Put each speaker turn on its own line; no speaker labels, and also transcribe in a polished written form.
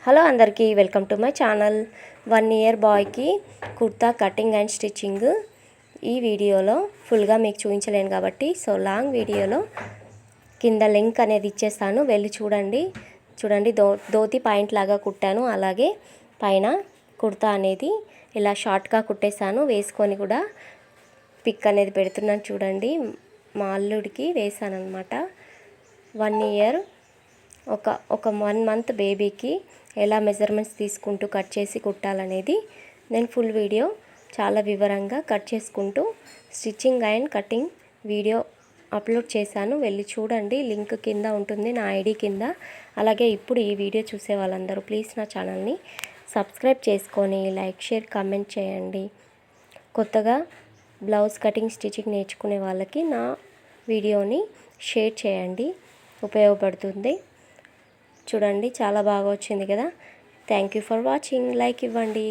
Hello అందరికీ welcome to my channel. 1 year బాయ్కి kurta cutting and stitching ఈ వీడియోలో ఫుల్గా మీకు చూపించలేను కాబట్టి లాంగ్ వీడియోలో కింద లింక్ అనేది ఇచ్చేస్తాను, వెళ్ళి చూడండి. ధోతి పాయింట్ లాగా కుట్టాను, అలాగే పైన కుర్తా అనేది ఇలా షార్ట్గా కుట్టేశాను. వేసుకొని కూడా పిక్ అనేది పెడుతున్నాను చూడండి. మా అల్లుడికి వేసాను అనమాట. 1 ఇయర్ ఒక 1 మంత్ బేబీకి ఎలా మెజర్మెంట్స్ తీసుకుంటూ కట్ చేసి కుట్టాలనేది నేను ఫుల్ వీడియో చాలా వివరంగా కట్ చేసుకుంటూ stitching and cutting video upload చేశాను, వెళ్ళి చూడండి. లింక్ కింద ఉంటుంది, నా ఐడి కింద. అలాగే ఇప్పుడు ఈ వీడియో చూసే వాళ్ళందరూ ప్లీజ్ నా ఛానల్ని సబ్స్క్రైబ్ చేసుకొని లైక్, షేర్, కామెంట్ చేయండి. కొత్తగా బ్లౌజ్ కటింగ్ స్టిచ్చింగ్ నేర్చుకునే వాళ్ళకి నా వీడియోని షేర్ చేయండి, ఉపయోగపడుతుంది. చూడండి, చాలా బాగా వచ్చింది కదా. Thank you for watching. Like ఇవ్వండి.